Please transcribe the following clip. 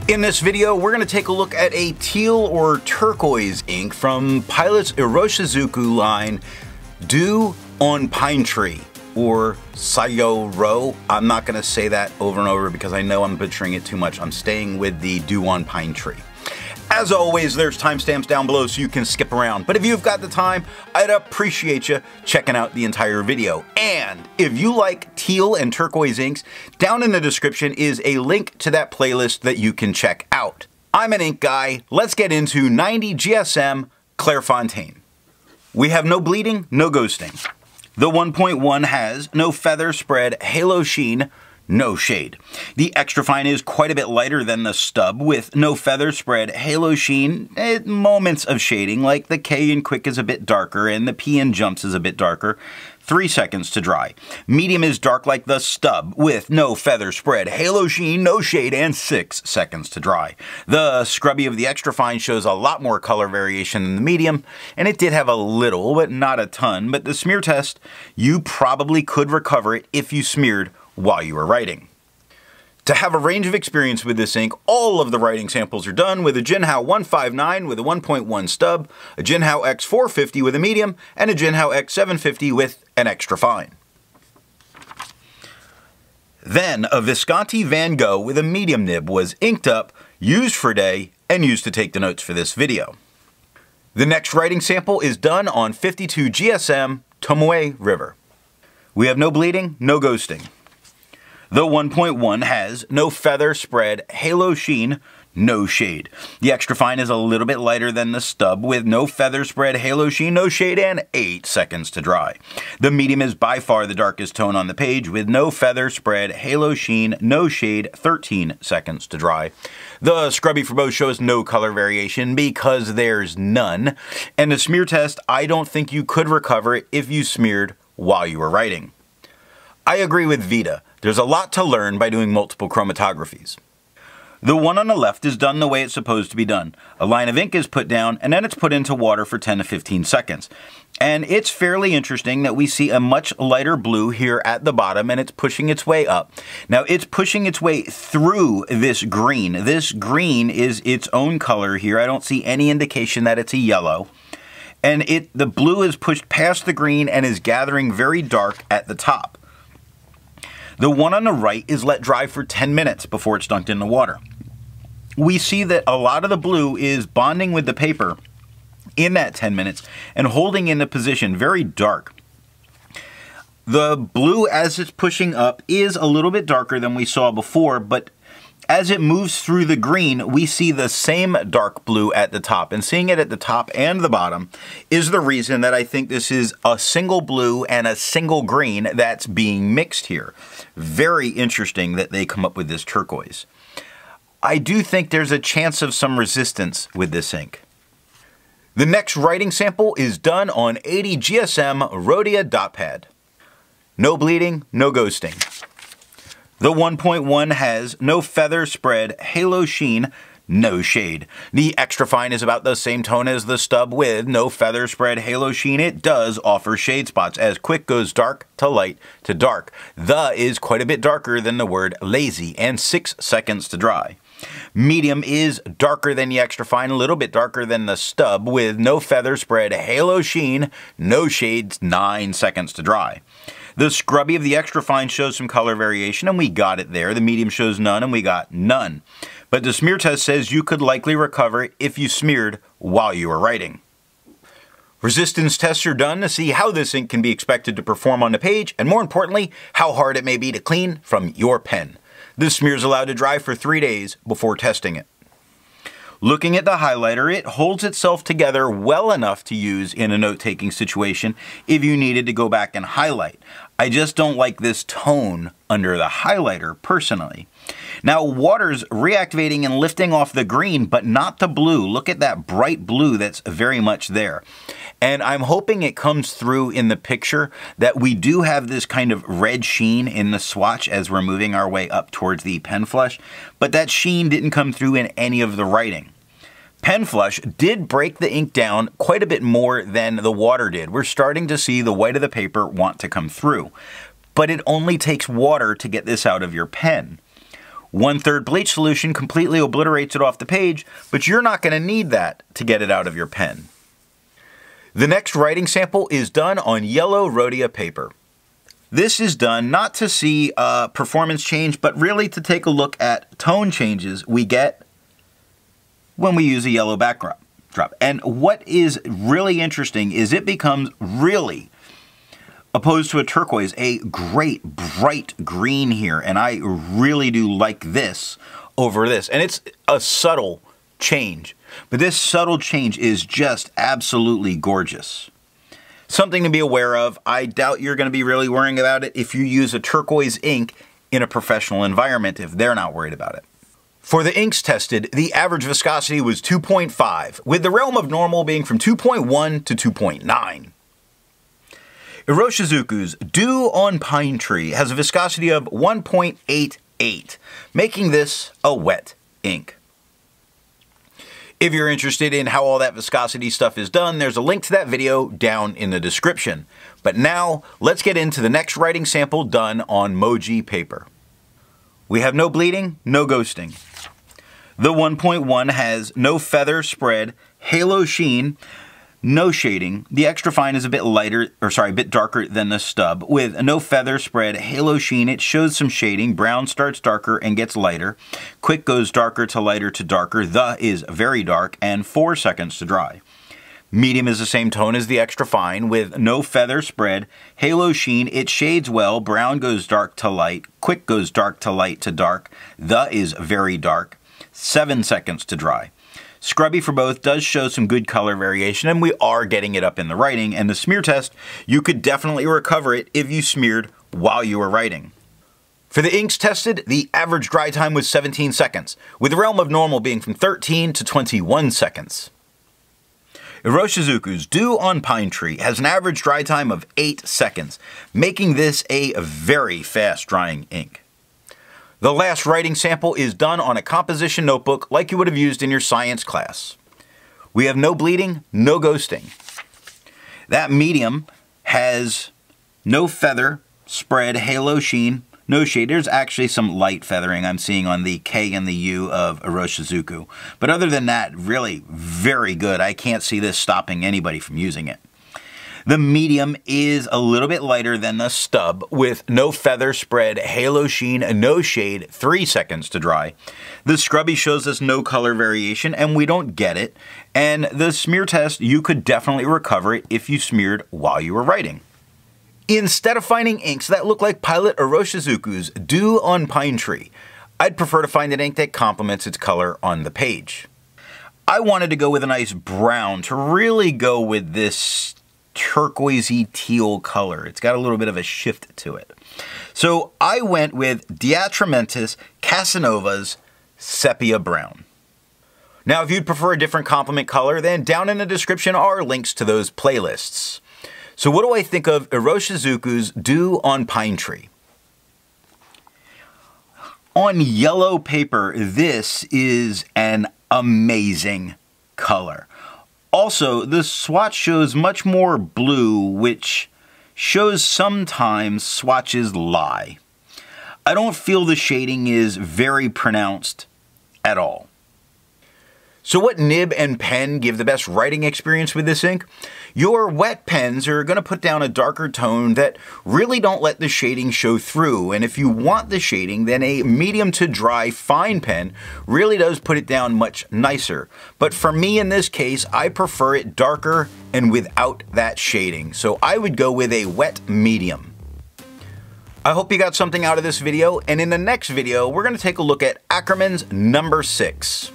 In this video, we're going to take a look at a teal or turquoise ink from Pilot's Iroshizuku line, Dew on Pine Tree, or Syo Ro. I'm not going to say that over and over because I know I'm butchering it too much. I'm staying with the Dew on Pine Tree. As always, there's timestamps down below so you can skip around, but if you've got the time, I'd appreciate you checking out the entire video. And if you like teal and turquoise inks, down in the description is a link to that playlist that you can check out. I'm an ink guy. Let's get into 90 GSM Clairfontaine. We have no bleeding, no ghosting. The 1.1 has no feather spread, halo sheen, no shade. The extra fine is quite a bit lighter than the stub with no feather spread, halo sheen, moments of shading, like the K in quick is a bit darker and the P in jumps is a bit darker. 3 seconds to dry. Medium is dark like the stub with no feather spread, halo sheen, no shade, and 6 seconds to dry. The scrubby of the extra fine shows a lot more color variation than the medium, and it did have a little, but not a ton, but the smear test, you probably could recover it if you smeared while you were writing. To have a range of experience with this ink, all of the writing samples are done with a Jinhao 159 with a 1.1 stub, a Jinhao X450 with a medium, and a Jinhao X750 with an extra fine. Then a Viscosity Van Gogh with a medium nib was inked up, used for day, and used to take the notes for this video. The next writing sample is done on 52 GSM Tomoe River. We have no bleeding, no ghosting. The 1.1 has no feather spread, halo sheen, no shade. The extra fine is a little bit lighter than the stub with no feather spread, halo sheen, no shade, and 8 seconds to dry. The medium is by far the darkest tone on the page with no feather spread, halo sheen, no shade, 13 seconds to dry. The scrubby for both shows no color variation because there's none. And the smear test, I don't think you could recover it if you smeared while you were writing. I agree with Vita. There's a lot to learn by doing multiple chromatographies. The one on the left is done the way it's supposed to be done. A line of ink is put down and then it's put into water for 10 to 15 seconds. And it's fairly interesting that we see a much lighter blue here at the bottom and it's pushing its way up. Now it's pushing its way through this green. This green is its own color here. I don't see any indication that it's a yellow. And the blue is pushed past the green and is gathering very dark at the top. The one on the right is let dry for 10 minutes before it's dunked in the water. We see that a lot of the blue is bonding with the paper in that 10 minutes and holding in the position very dark. The blue as it's pushing up is a little bit darker than we saw before, but as it moves through the green, we see the same dark blue at the top, and seeing it at the top and the bottom is the reason that I think this is a single blue and a single green that's being mixed here. Very interesting that they come up with this turquoise. I do think there's a chance of some resistance with this ink. The next writing sample is done on 80 GSM Rhodia dot pad. No bleeding, no ghosting. The 1.1 has no feather spread, halo sheen, no shade. The extra fine is about the same tone as the stub with no feather spread, halo sheen. It does offer shade spots as quick goes dark to light to dark. The is quite a bit darker than the word lazy and 6 seconds to dry. Medium is darker than the extra fine, a little bit darker than the stub with no feather spread, halo sheen, no shades, 9 seconds to dry. The scrubby of the extra fine shows some color variation, and we got it there. The medium shows none, and we got none. But the smear test says you could likely recover it if you smeared while you were writing. Resistance tests are done to see how this ink can be expected to perform on the page, and more importantly, how hard it may be to clean from your pen. This smear is allowed to dry for 3 days before testing it. Looking at the highlighter, it holds itself together well enough to use in a note-taking situation if you needed to go back and highlight. I just don't like this tone under the highlighter personally. Now water's reactivating and lifting off the green, but not the blue. Look at that bright blue that's very much there. And I'm hoping it comes through in the picture that we do have this kind of red sheen in the swatch as we're moving our way up towards the pen flush, but that sheen didn't come through in any of the writing. Pen flush did break the ink down quite a bit more than the water did. We're starting to see the white of the paper want to come through, but it only takes water to get this out of your pen. 1/3 bleach solution completely obliterates it off the page, but you're not going to need that to get it out of your pen. The next writing sample is done on yellow Rhodia paper. This is done not to see a performance change, but really to take a look at tone changes we get when we use a yellow backdrop. And what is really interesting is it becomes really, opposed to a turquoise, a great bright green here. And I really do like this over this. And it's a subtle change, but this subtle change is just absolutely gorgeous. Something to be aware of. I doubt you're going to be really worrying about it if you use a turquoise ink in a professional environment, if they're not worried about it. For the inks tested, the average viscosity was 2.5, with the realm of normal being from 2.1 to 2.9. Iroshizuku's Dew on Pine Tree has a viscosity of 1.88, making this a wet ink. If you're interested in how all that viscosity stuff is done, there's a link to that video down in the description. But now, let's get into the next writing sample done on Moji paper. We have no bleeding, no ghosting. The 1.1 has no feather spread, halo sheen, no shading. The extra fine is a bit darker than the stub. With no feather spread, halo sheen, it shows some shading. Brown starts darker and gets lighter. Quick goes darker to lighter to darker. The is very dark and 4 seconds to dry. Medium is the same tone as the extra fine with no feather spread, halo sheen, it shades well. Brown goes dark to light. Quick goes dark to light to dark. The is very dark. 7 seconds to dry. Scrubby for both does show some good color variation, and we are getting it up in the writing. And the smear test, you could definitely recover it if you smeared while you were writing. For the inks tested, the average dry time was 17 seconds, with the realm of normal being from 13 to 21 seconds. Iroshizuku's Dew on Pine Tree has an average dry time of 8 seconds, making this a very fast drying ink. The last writing sample is done on a composition notebook like you would have used in your science class. We have no bleeding, no ghosting. That medium has no feather, spread, halo sheen, no shade. There's actually some light feathering I'm seeing on the K and the U of Iroshizuku. But other than that, really very good. I can't see this stopping anybody from using it. The medium is a little bit lighter than the stub with no feather spread, halo sheen, no shade, 3 seconds to dry. The scrubby shows us no color variation and we don't get it. And the smear test, you could definitely recover it if you smeared while you were writing. Instead of finding inks that look like Pilot Iroshizuku's Dew on Pine Tree, I'd prefer to find an ink that complements its color on the page. I wanted to go with a nice brown to really go with this turquoisey teal color. It's got a little bit of a shift to it. So I went with Atramentis Casanova's Sepia Brown. Now if you'd prefer a different complement color, then down in the description are links to those playlists. So what do I think of Iroshizuku's Dew on Pine Tree? On yellow paper, this is an amazing color. Also, the swatch shows much more blue, which shows sometimes swatches lie. I don't feel the shading is very pronounced at all. So what nib and pen give the best writing experience with this ink? Your wet pens are going to put down a darker tone that really don't let the shading show through, and if you want the shading, then a medium to dry fine pen really does put it down much nicer. But for me in this case, I prefer it darker and without that shading, so I would go with a wet medium. I hope you got something out of this video, and in the next video, we're going to take a look at Ackerman's number 6.